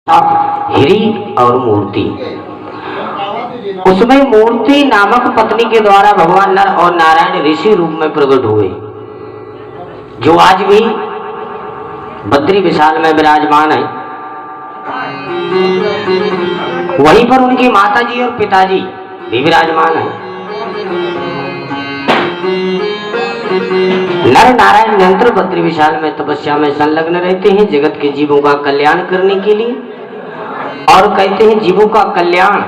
हिरी और मूर्ति। उसमें मूर्ति नामक पत्नी के द्वारा भगवान नर और नारायण ऋषि रूप में प्रकट हुए, जो आज भी बद्री विशाल में विराजमान है। वहीं पर उनकी माताजी और पिताजी भी विराजमान है। नर नारायण निरंतर बद्री विशाल में तपस्या में संलग्न रहते हैं, जगत के जीवों का कल्याण करने के लिए। और कहते हैं जीवों का कल्याण,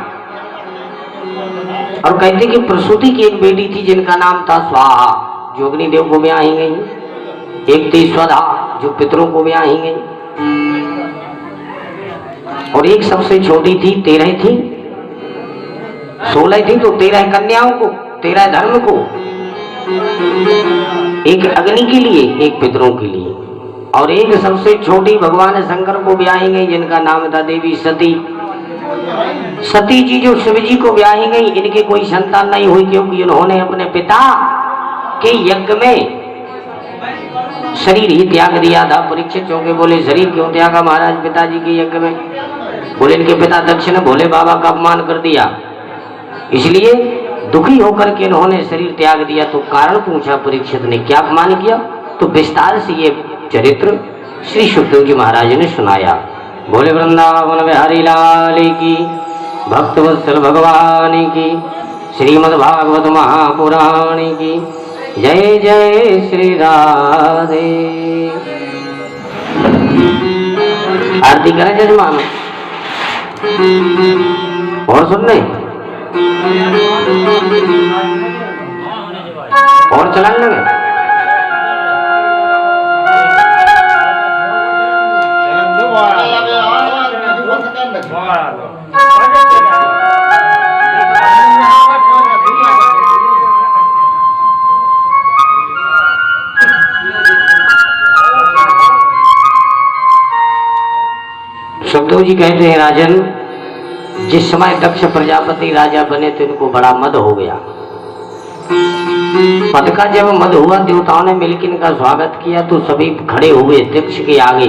और कहते हैं कि प्रसूति की एक बेटी थी जिनका नाम था स्वाहा, जो अग्निदेव को ब्याही गई। एक थी स्वधा, जो पितरों को ब्याही गई। और एक सबसे छोटी थी, 13 थी, 16 थी, तो 13 कन्याओं को, 13 धर्म को, एक अग्नि के लिए, एक पितरों के लिए, और एक सबसे छोटी भगवान शंकर को ब्याही गई जिनका नाम था देवी सती। सती जी जो शिव जी को ब्याही गई, इनके कोई संतान नहीं हुई, क्योंकि उन्होंने अपने पिता के यज्ञ में शरीर ही त्याग दिया था। परीक्षित चौके बोले शरीर क्यों त्यागा महाराज पिताजी के यज्ञ में? बोले इनके पिता दक्ष ने भोले बाबा का अपमान कर दिया, इसलिए दुखी होकर के इन्होंने शरीर त्याग दिया। तो कारण पूछा परीक्षित ने, क्या अपमान किया? तो विस्तार से ये चरित्र श्री सुखदेव जी महाराज ने सुनाया। बोले वृंदावन बिहारी लाल की, भक्तवत्सल भगवान की, श्रीमद् भागवत महापुराण की जय जय श्री राधे। आरती करें जजमान और सुनने और चलाने लगे। सुखदेव जी कहते हैं राजन, जिस समय दक्ष प्रजापति राजा बने तो इनको बड़ा मद हो गया। पद का जब मद हुआ, देवताओं ने मिलकर इनका स्वागत किया तो सभी खड़े हुए दक्ष के आगे,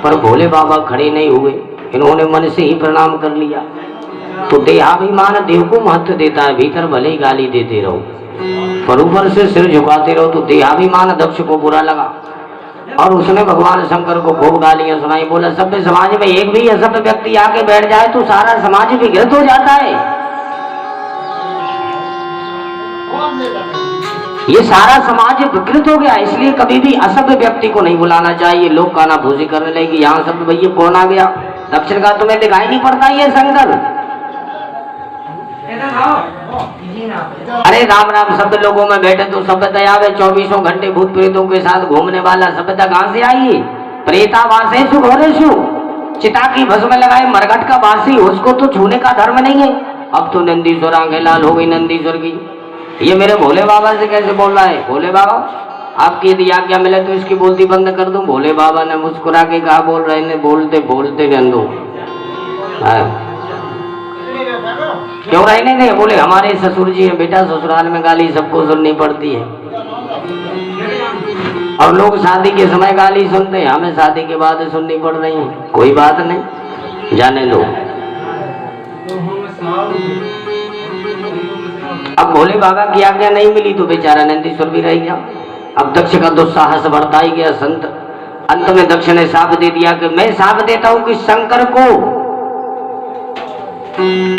पर भोले बाबा खड़े नहीं हुए। इन्होंने मन से ही प्रणाम कर लिया। तो देहाभिमान देव को महत्व देता है, भीतर भले ही गाली देते रहो पर ऊपर से सिर झुकाते रहो। तो देहाभिमान दक्ष को बुरा लगा और उसने भगवान शंकर को खूब गालियां सुनाई। बोला सभ्य समाज में एक भी असभ्य व्यक्ति आके बैठ जाए तो सारा समाज विघटित हो जाता है। ये सारा समाज विकृत हो गया, इसलिए कभी भी असभ्य व्यक्ति को नहीं बुलाना चाहिए। लोग काना भूसी करने लगे, यहाँ सब भैया कौन आ गया? दक्षिण का तुम्हें दिखाई नहीं पड़ता ये शंकर? अरे राम राम, सब लोगों में बैठे तो सभ्यता आवे। 24 घंटे भूत प्रेतों के साथ घूमने वाला सभ्यता कहां से आई? प्रेतावासेषु घोरेषु, चिता की भस्म लगाए मरघट का वासी, उसको तो छूने का धर्म नहीं है। अब तो नंदीश्वर आंखें लाल हो गई नंदीश्वर की। ये मेरे भोले बाबा से कैसे बोल रहा है? भोले बाबा आपकी यदि आज्ञा मिले तो इसकी बोलती बंद कर दूं। भोले बाबा ने मुस्कुरा के कहा, बोल रहे ने बोलते बोलते नंदो क्यों रहने नहीं? बोले हमारे ससुर जी हैं बेटा, ससुराल में गाली सबको सुननी पड़ती है, और लोग शादी के समय गाली सुनते हैं, हमें शादी के बाद सुननी पड़ रही है। कोई बात नहीं, जाने लो। अब भोले बाबा की आज्ञा नहीं मिली तो बेचारा नंदीश्वर भी रह गया। अब दक्ष का दुस्साहस बढ़ता ही गया। संत अंत में दक्ष ने शाप दे दिया कि मैं शाप देता हूं कि शंकर को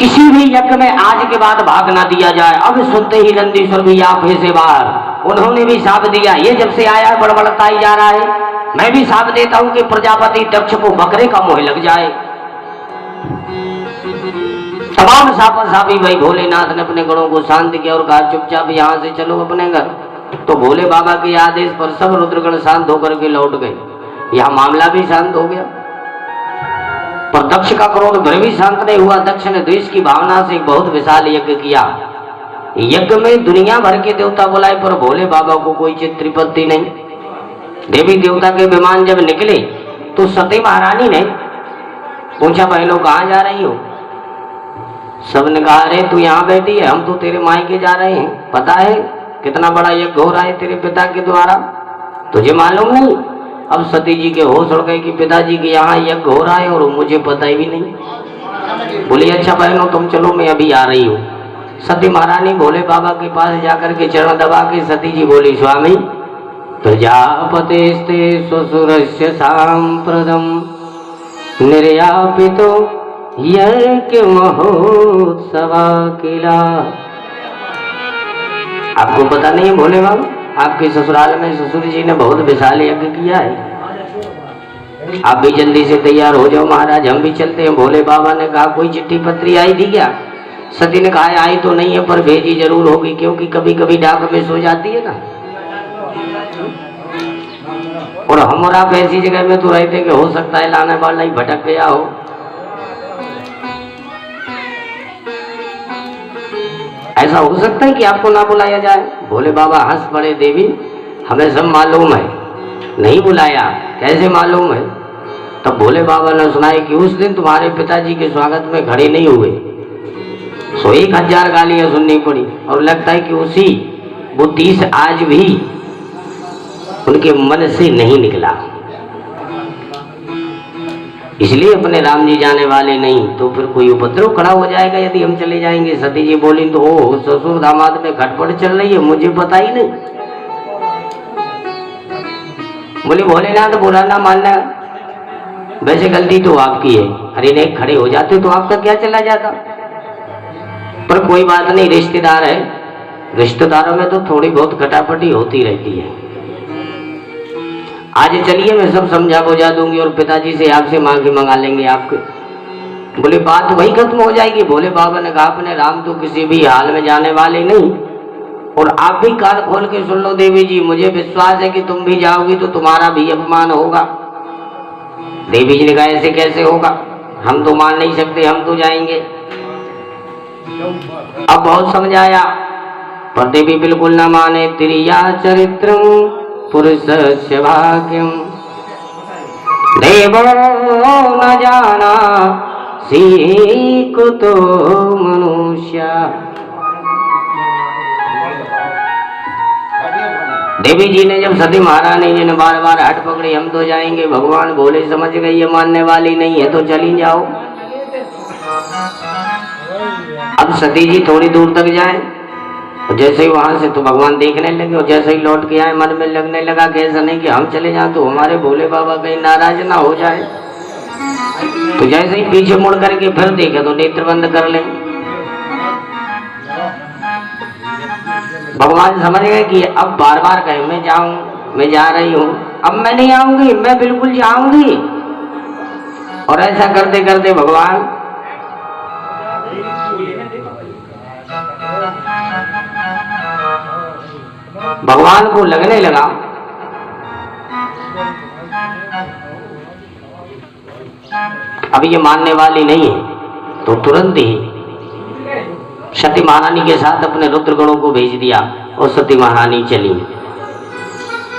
किसी भी यज्ञ में आज के बाद भाग ना दिया जाए। अब सुनते ही नंदीश्वर भी आपे से बाहर, उन्होंने भी शाप दिया। ये जब से आया बड़बड़ता ही जा रहा है। मैं भी शाप देता हूं कि प्रजापति दक्ष को बकरे का मोह लग जाए। तमाम सापी भाई भोलेनाथ ने अपने गणों को शांत किया और कहा चुपचाप यहाँ से चलो अपने घर। तो भोले बाबा के आदेश पर सब रुद्रगण शांत होकर के लौट गए। यह मामला भी शांत हो गया, पर दक्ष का क्रोध फिर भी शांत नहीं हुआ। दक्ष ने द्वेष की भावना से एक बहुत विशाल यज्ञ किया। यज्ञ में दुनिया भर के देवता बुलाए, पर भोले बाबा को कोई चित्रिपत्ति नहीं। देवी देवता के विमान जब निकले तो सती महारानी ने पूछा, बहनों कहाँ जा रही हो? सबने कहा, अरे तू यहाँ बैठी है, हम तो तेरे मायके जा रहे हैं। पता है कितना बड़ा यज्ञ हो रहा है तेरे पिता के द्वारा, तुझे मालूम नहीं? अब सती जी के होश उड़ गए कि पिताजी के यहाँ यज्ञ हो रहा है और मुझे पता ही भी नहीं। बोली अच्छा बहनों तुम चलो, मैं अभी आ रही हूँ। सती महारानी भोले बाबा के पास जाकर के चरण दबा के सती जी बोली स्वामी प्रजापतेस्ते स्वसुरस्य सांप्रदम निर्यापितो यज्ञ महोत्सवा किला। आपको पता नहीं भोले बाबा, आपके ससुराल में ससुर जी ने बहुत विशाल यज्ञ किया है। आप भी जल्दी से तैयार हो जाओ महाराज, हम भी चलते हैं। भोले बाबा ने कहा कोई चिट्ठी पत्री आई थी क्या? सती ने कहा आई तो नहीं है पर भेजी जरूर होगी, क्योंकि कभी कभी डाक में सो जाती है ना। और हम और आप ऐसी जगह में तो रहते कि हो सकता है लाने वाला ही भटक गया हो। ऐसा हो सकता है कि आपको ना बुलाया जाए। भोले बाबा हंस पड़े, देवी हमें सब मालूम है, नहीं बुलाया। कैसे मालूम है? तब भोले बाबा ने सुनाया कि उस दिन तुम्हारे पिताजी के स्वागत में खड़े नहीं हुए, सो 1000 गालियां सुननी पड़ी। और लगता है कि उसी बुद्धि से आज भी उनके मन से नहीं निकला। इसलिए अपने राम जी जाने वाले नहीं, तो फिर कोई उपद्रव खड़ा हो जाएगा यदि हम चले जाएंगे। सती जी बोली तो ओ ससुर दामाद में खटपट चल रही है, मुझे पता ही नहीं। बोली भोलेनाथ बुरा ना मानना, वैसे गलती तो आपकी है। अरे नहीं खड़े हो जाते तो आपका क्या चला जाता। पर कोई बात नहीं, रिश्तेदार है, रिश्तेदारों में तो थोड़ी बहुत खटापटी होती रहती है। आज चलिए मैं सब समझा बुझा दूंगी और पिताजी से आपसे मांगे मंगा लेंगे आपके। बोले बात वही खत्म हो जाएगी। भोले बाबा ने कहा अपने राम तो किसी भी हाल में जाने वाले नहीं, और आप भी कान खोल के सुन लो देवी जी, मुझे विश्वास है कि तुम भी जाओगी तो तुम्हारा भी अपमान होगा। देवी जी ने कहा ऐसे कैसे होगा, हम तो मान नहीं सकते, हम तो जाएंगे। अब बहुत समझाया पर देवी बिल्कुल ना माने। तिरिया चरित्रम पुरुषस्य भाग्यम देवो न जाना सीकुतो मनुष्य। देवी जी ने जब सती महारानी जी ने बार बार हट पकड़ी, हम तो जाएंगे, भगवान भोले समझ गए ये मानने वाली नहीं है तो चली जाओ। अब सती जी थोड़ी दूर तक जाए, जैसे ही वहां से तो भगवान देखने लगे, और जैसे ही लौट के आए मन में लगने लगा कि ऐसा नहीं कि हम चले जाएं तो हमारे भोले बाबा कहीं नाराज ना हो जाए। तो जैसे ही पीछे मुड़ करके फिर देखे तो नेत्र बंद कर ले। भगवान समझ गए कि अब बार बार कहे मैं जाऊं, मैं जा रही हूं, अब मैं नहीं आऊंगी, मैं बिल्कुल जाऊंगी। और ऐसा करते करते भगवान को लगने लगा अब ये मानने वाली नहीं है। तो तुरंत ही सती महारानी के साथ अपने रुद्रगणों को भेज दिया और सती महारानी चली।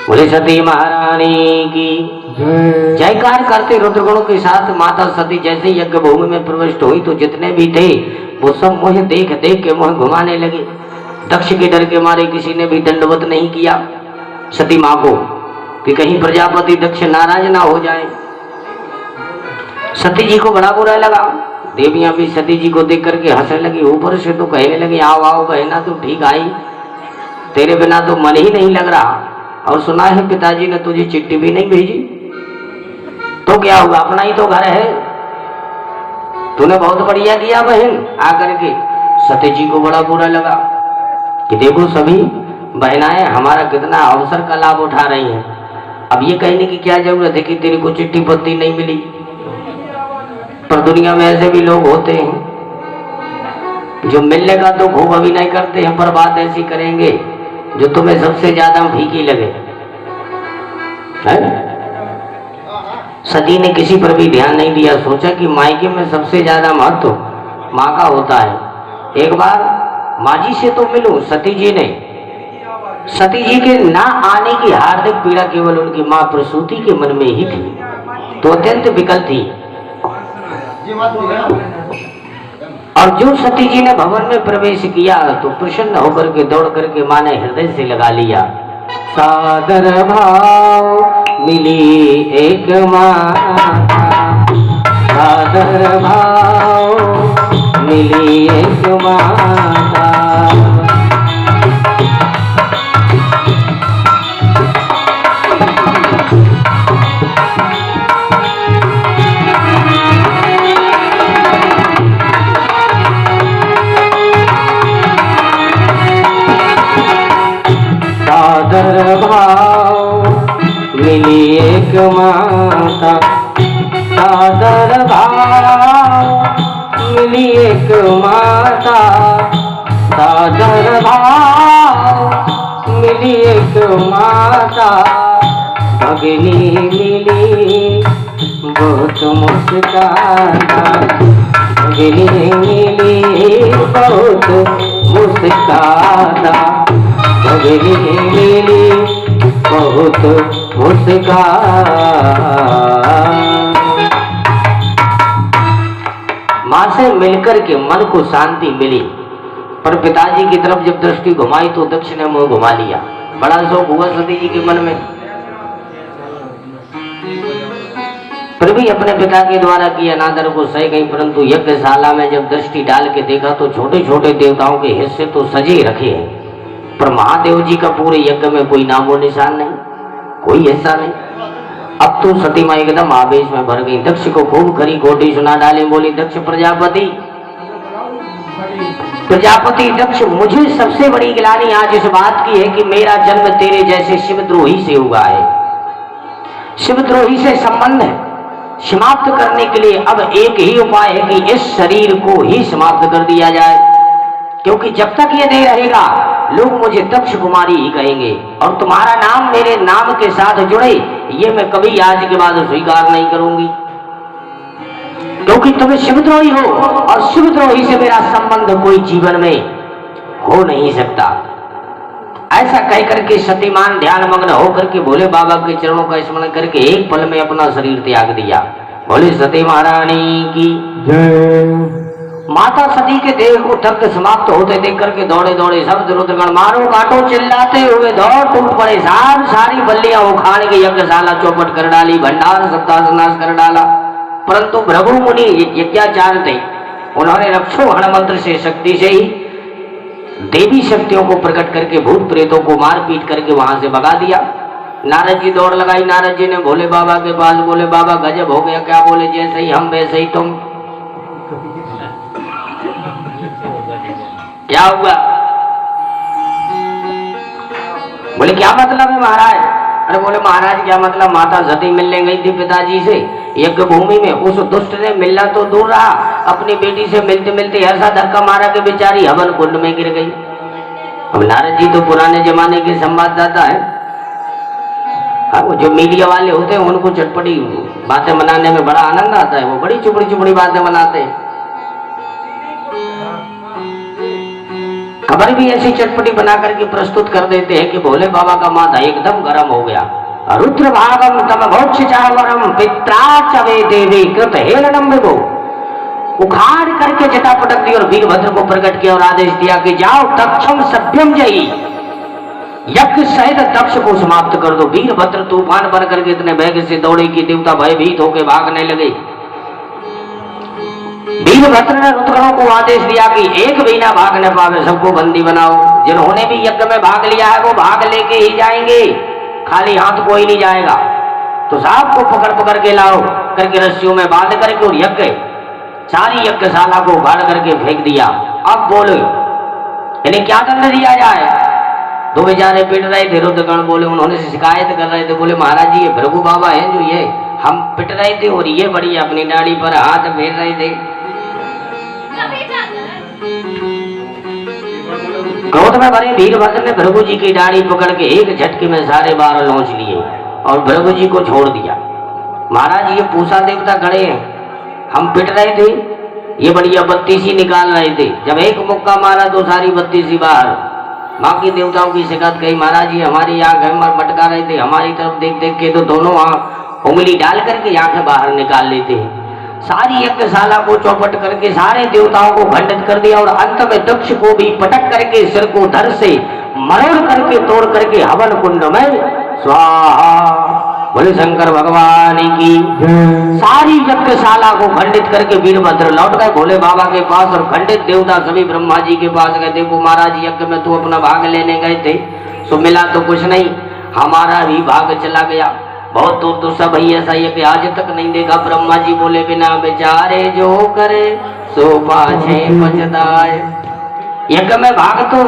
बोले सती महारानी की जयकार करते रुद्रगणों के साथ माता सती जैसे यज्ञ भूमि में प्रविष्ट हुई तो जितने भी थे वो सब मुझे देख देख के मुझे घुमाने लगे। दक्ष के डर के मारे किसी ने भी दंडवत नहीं किया सती माँ को कि कहीं प्रजापति दक्ष नाराज ना हो जाए। सती जी को बड़ा बुरा लगा। देवियां भी सती जी को देख करके हंसने लगी, ऊपर से तो कहने लगी आओ आओ बहना तू ठीक आई, तेरे बिना तो मन ही नहीं लग रहा, और सुना है पिताजी ने तुझे चिट्ठी भी नहीं भेजी, तो क्या हुआ अपना ही तो घर है, तूने बहुत बढ़िया किया बहन आकर के। सती जी को बड़ा बुरा लगा कि देखो सभी बहनाएं हमारा कितना अवसर का लाभ उठा रही हैं, अब ये कहने की क्या जरूरत है कि तेरे को चिट्ठी पत्री नहीं मिली। पर दुनिया में ऐसे भी लोग होते हैं जो मिलने का तो खूब अभिनय करते हैं पर बात ऐसी करेंगे जो तुम्हें सबसे ज्यादा फीकी लगे। सती ने किसी पर भी ध्यान नहीं दिया, सोचा कि मायके में सबसे ज्यादा महत्व माँ का होता है। एक बार माँ जी से तो मिलूं। सती जी के ना आने की हार्दिक पीड़ा केवल उनकी माँ प्रसूति के मन में ही थी, तो अत्यंत विकल थी। और जो सती जी ने भवन में प्रवेश किया तो प्रसन्न होकर के दौड़ करके माँ ने हृदय से लगा लिया। सादर भाव मिली एक माता, सादर भाव मिली एक माता। सादर भाव मिली एक माता, सादर भाव मिली एक माता, सादर भाव मिली एक माता। भगनी मिली बहुत मुस्काता, भगनी मिली बहुत मुस्काता, भगनी मिली बहुत मुस्काता। माँ से मिलकर के मन को शांति मिली, पर पिताजी की तरफ जब दृष्टि घुमाई तो दक्ष ने मुंह घुमा लिया। बड़ा शौक हुआ सती जी के मन में, फिर भी अपने पिता के द्वारा किए अनादर को सह गई, परंतु यज्ञशाला में जब दृष्टि डाल के देखा तो छोटे छोटे देवताओं के हिस्से तो सजे रखे हैं, पर महादेव जी का पूरे यज्ञ में कोई नामो निशान नहीं, कोई हिस्सा नहीं। अब तो सती माँ एकदम आवेश में भर गई, दक्ष को खूब खरी खोटी सुना डाली। बोली, दक्ष प्रजापति, प्रजापति दक्ष, मुझे सबसे बड़ी गिलानी आज इस बात की है कि मेरा जन्म तेरे जैसे शिवद्रोही से हुआ है। शिवद्रोही से संबंध है समाप्त करने के लिए अब एक ही उपाय है कि इस शरीर को ही समाप्त कर दिया जाए, क्योंकि जब तक ये नहीं रहेगा लोग मुझे दक्ष कुमारी ही कहेंगे, और तुम्हारा नाम मेरे नाम के साथ जुड़े ये मैं कभी आज के बाद स्वीकार नहीं करूंगी, क्योंकि तुम शिवद्रोही हो और शिवद्रोही से मेरा संबंध कोई जीवन में हो नहीं सकता। ऐसा कह करके सतीमान ध्यान मग्न होकर के भोले बाबा के चरणों का स्मरण करके एक पल में अपना शरीर त्याग दिया। बोले सती महारानी की जय। माता सती के देह को तक समाप्त होते देख करके दौड़े दौड़े सब रुद्रगण मारो काटो चिल्लाते हुए दौड़ टूट पड़े। सारी बल्लियां उखाड़ के यज्ञशाला चौपट कर डाली, भंडार सत्यानाश कर डाला। परंतु भृगु मुनि यज्ञाचार्य थे, उन्होंने रक्षोहण मंत्र से शक्ति से ही देवी शक्तियों को प्रकट करके भूत प्रेतों को मार पीट करके वहां से भगा दिया। नारद जी दौड़ लगाई, नारद जी ने भोले बाबा के पास, बोले बाबा गजब हो गया। क्या बोले, जैसे ही हम वैसे ही तुम। क्या हुआ? बोले क्या मतलब है महाराज? अरे बोले महाराज क्या मतलब, माता सती मिलने गई थी पिताजी से यज्ञ भूमि में, उस दुष्ट ने मिलना तो दूर रहा, अपनी बेटी से मिलते मिलते ऐसा धक्का मारा कि बेचारी हवन कुंड में गिर गई। अब नारद जी तो पुराने जमाने के संवाददाता है, वो जो मीडिया वाले होते हैं उनको चटपटी बातें बनाने में बड़ा आनंद आता है, वो बड़ी चुपड़ी चुपड़ी बातें बनाते हैं। खबर भी ऐसी चटपटी बना करके प्रस्तुत कर देते हैं कि भोले बाबा का माथा एकदम गर्म हो गया। रुद्र भागम तम भोक्ष चावरम पित्रा चवे देवी कृत हेलनम विभो। उखाड़ करके जटा पटक दी और वीरभद्र को प्रकट किया और आदेश दिया कि जाओ दक्षम सभ्यम जयी, यज्ञ सहित दक्ष को समाप्त कर दो। वीरभद्र तूफान बन करके इतने वेग से दौड़े कि देवता भयभीत होकर भागने लगे। वीरभद्र ने रुद्रों को आदेश दिया कि एक भी ना भाग न पावे, सबको बंदी बनाओ। जिन्होंने भी यज्ञ में भाग लिया है वो भाग लेके ही जाएंगे, खाली हाथ कोई नहीं जाएगा। तो साहब को पकड़ पकड़ के लाओ करके रस्सियों में बांध करके और यज्ञ सारी यज्ञशाला को उखाड़ करके फेंक दिया। अब बोलो इन्हें क्या दंड दिया जाए? दो बेचारे पिट रहे थे, रुद्रगण बोले, उन्होंने शिकायत कर रहे थे, बोले महाराज जी ये भृगु बाबा हैं जो ये हम पिट रहे थे और ये बड़ी अपनी दाढ़ी पर हाथ फेर रहे थे। क्रोध में भरे वीरभद्र ने भृगु जी की दाढ़ी पकड़ के एक झटके में सारे 12 लौंच लिए और भृगु जी को छोड़ दिया। महाराज ये पूषा देवता खड़े हैं, हम पिट रहे थे, ये बढ़िया बत्ती सी निकाल रहे थे, जब एक मुक्का मारा तो सारी बत्ती सी बाहर। बाकी देवताओं की शिकायत कही, महाराज ये हमारी आंखें मटका रहे थे, हमारी तरफ देख देख के तो दोनों उंगली डाल करके आंखें बाहर निकाल लेते हैं। सारी यज्ञशाला को चौपट करके सारे देवताओं को खंडित कर दिया और अंत में दक्ष को भी पटक करके सिर को धड़ से मरोड़ करके तोड़ करके हवन कुंड में स्वाहा बोले शंकर भगवान की। सारी यज्ञशाला को खंडित करके वीरभद्र लौट गए भोले बाबा के पास और खंडित देवता सभी ब्रह्मा जी के पास गए। देखो महाराज यज्ञ में तो अपना भाग लेने गए थे, सो मिला तो कुछ नहीं, हमारा भी भाग चला गया। बहुत दूर तो सब ही ऐसा यज्ञ आज तक नहीं देखा। ब्रह्मा जी बोले बिना बेचारे जो करे सो पाछे पछताए। यज्ञ में भाग तो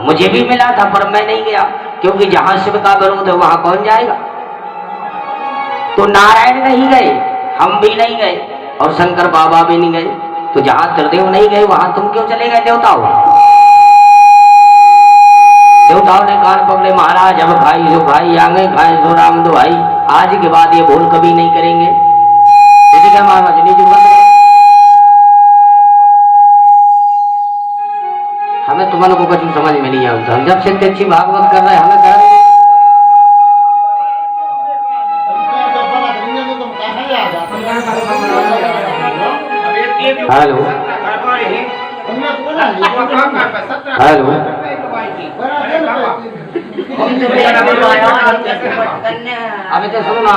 मुझे भी मिला था पर मैं नहीं गया, क्योंकि जहां शिव का विरोध है वहां कौन जाएगा। तो नारायण नहीं गए, हम भी नहीं गए और शंकर बाबा भी नहीं गए। तो जहां त्रिदेव नहीं गए वहां तुम क्यों चले गए देवताओं। देवताओं ने कान पकड़े, महाराज अब खाई सो खाई, आगे खाए सो राम दुहाई, आज के बाद ये भूल कभी नहीं करेंगे। ठीक है महाराज नीचे बंद करो। हमें तुम्हारे को कुछ समझ में नहीं आता, हम जब से अच्छी भागवत कर रहे हैं हमें कर हेलो हेलो अभी तो सुनो ना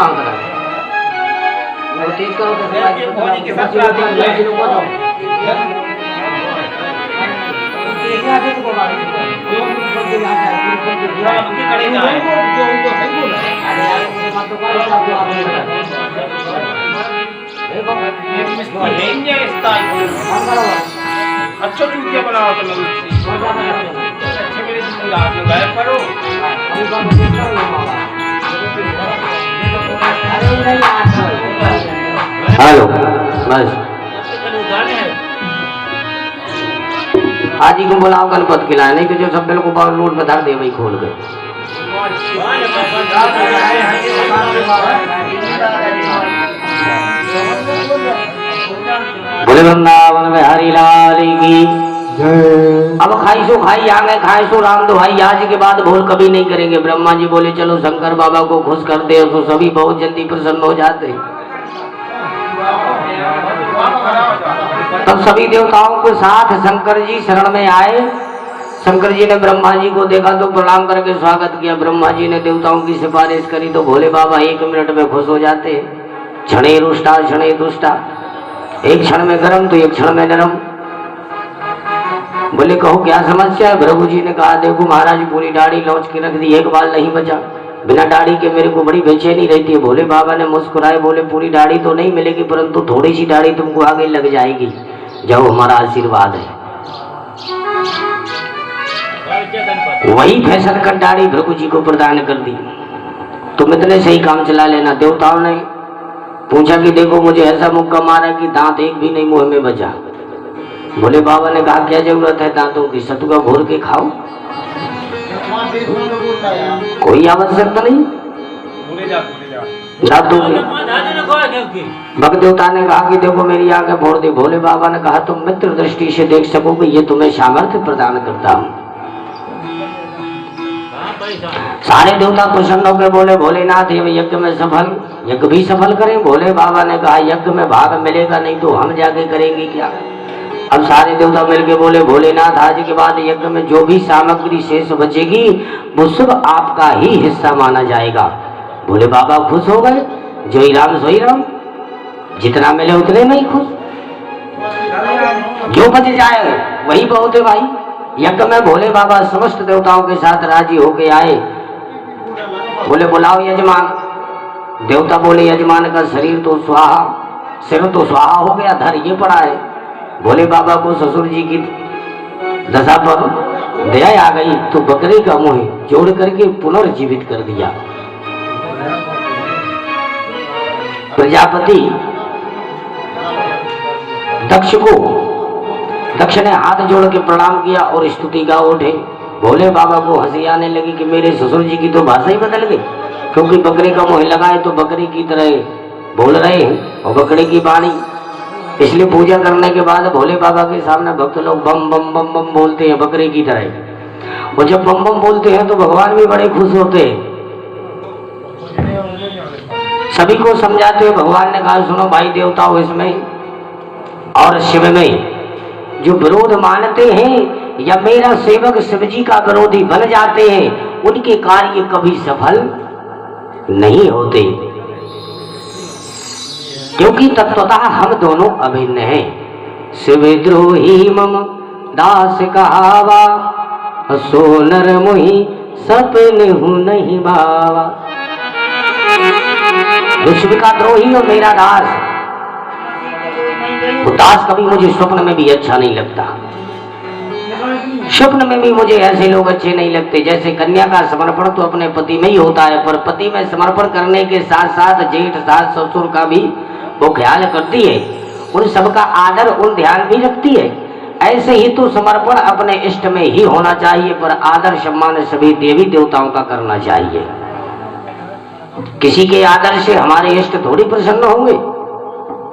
तेज करो अच्छा चूतिया बनाओ तो अच्छे मेरे गायब करो। हेलो बस आज ही को बुलाओ गणपत खिलाने के जो सब को बाहर रोड पर धर दे वही खोल गए। बोले वृंदावन में हरि लाल की जय। अब खाई सो खाई आगे खाए सो राम दुहाई, आज के बाद भूल कभी नहीं करेंगे। ब्रह्मा जी बोले चलो शंकर बाबा को खुश कर दे, तो सभी बहुत जल्दी प्रसन्न हो जाते। तब सभी देवताओं के साथ शंकर जी शरण में आए। शंकर जी ने ब्रह्मा जी को देखा तो प्रणाम करके स्वागत किया। ब्रह्मा जी ने देवताओं की सिफारिश करी तो भोले बाबा 1 मिनट में खुश हो जाते। क्षणे रुष्टा क्षणे दुष्टा, एक क्षण में गरम तो एक क्षण में नरम। बोले कहो क्या समस्या है। प्रभु जी ने कहा देखो महाराज पूरी दाढ़ी लौच के रख दी, एक बाल नहीं बचा, बिना दाढ़ी के मेरे को बड़ी बेचैनी रहती है। भोले बाबा ने मुस्कुराए बोले पूरी दाढ़ी तो नहीं मिलेगी, परंतु थोड़ी सी दाढ़ी तुमको आगे लग जाएगी, जाओ हमारा आशीर्वाद है। वही फैशन कर दाढ़ी प्रभु जी को प्रदान कर दी। तुम इतने सही काम चला लेना। देवताओं ने पूछा कि देखो मुझे ऐसा मुक्का मारा कि दांत एक भी नहीं मुंह में बचा। भोले बाबा ने कहा क्या जरूरत है दांतों की, सतुआ घोर के खाओ, कोई आवश्यकता नहीं। भक्त देवता ने कहा कि देखो मेरी आंखें फोड़ दे। भोले बाबा ने कहा तुम मित्र दृष्टि से देख सकोगे, ये तुम्हें सामर्थ्य प्रदान करता हूँ। सारे देवता प्रसन्न होकर बोले भोलेनाथ ये यज्ञ में सफल, यज्ञ भी सफल करें। भोले बाबा ने कहा यज्ञ में भाग मिलेगा नहीं तो हम जाके करेंगे क्या। अब सारे देवता मिलके बोले भोलेनाथ आज के बाद यज्ञ में जो भी सामग्री शेष बचेगी वो सब आपका ही हिस्सा माना जाएगा। भोले बाबा खुश हो गए, जो ही राम सोई राम, जितना मिले उतने में ही खुश, जो बच जाए वही बहुत है भाई। यज्ञ में भोले बाबा समस्त देवताओं के साथ राजी होके आए। बोले बुलाओ यजमान। देवता बोले यजमान का शरीर तो स्वाहा, सिर तो स्वाहा हो गया, धर ये पड़ा है। भोले बाबा को ससुर जी की दशा पर दया आ गई तो बकरे का मुंह जोड़ करके पुनर्जीवित कर दिया। प्रजापति दक्ष ने हाथ जोड़ के प्रणाम किया और स्तुति गा उठे। भोले बाबा को हंसी आने लगी कि मेरे ससुर जी की तो भाषा ही बदल गई, क्योंकि बकरे का मुंह लगाए तो बकरी की तरह बोल रहे हैं और बकरे की वाणी। इसलिए पूजा करने के बाद भोले बाबा के सामने भक्त लोग बम बम बम बम बोलते हैं बकरे की तरह, और जब बम बम बोलते हैं तो भगवान भी बड़े खुश होते हैं। सभी को समझाते हुए भगवान ने कहा सुनो भाई देवताओं, इसमें और शिव में जो विरोध मानते हैं या मेरा सेवक शिव जी का विरोधी बन जाते हैं उनके कार्य कभी सफल नहीं होते, क्योंकि तत्वतः हम दोनों अभिन्न हैं। शिवद्रोही मम दास कहावा, सो नर मोहि सपन हूँ नहीं बावा। जो शिव का द्रोही और मेरा दास, वो दास कभी मुझे स्वप्न में भी अच्छा नहीं लगता। स्वप्न में भी मुझे ऐसे लोग अच्छे नहीं लगते। जैसे कन्या का समर्पण तो अपने पति में ही होता है, पर पति में समर्पण करने के साथ साथ जेठ सास ससुर का भी वो ख्याल करती है, उन सबका आदर उन ध्यान भी रखती है। ऐसे ही तो समर्पण अपने इष्ट में ही होना चाहिए, पर आदर सम्मान सभी देवी देवताओं का करना चाहिए। किसी के आदर से हमारे इष्ट थोड़ी प्रसन्न होंगे,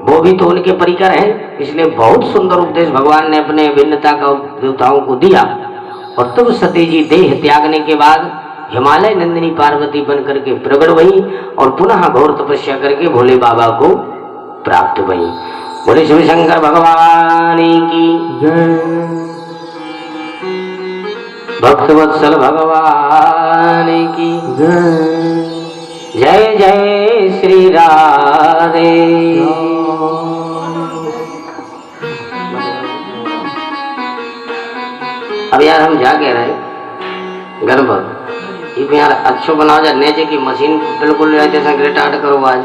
वो भी तो उनके परिकर हैं। इसलिए बहुत सुंदर उपदेश भगवान ने अपने भिन्नता का देवताओं को दिया। और तब सती जी देह त्यागने के बाद हिमालय नंदिनी पार्वती बन करके प्रकट हुई और पुनः घोर तपस्या करके भोले बाबा को प्राप्त हुई। बोले शिव शंकर भगवान की जय, भक्तवत्सल भगवान की जय। जय जय श्री राधे। अब यार हम जा कह रहे घर पर, यार अच्छो बनाओ जा, नेचे की मशीन बिल्कुल स्टार्ट करो आज।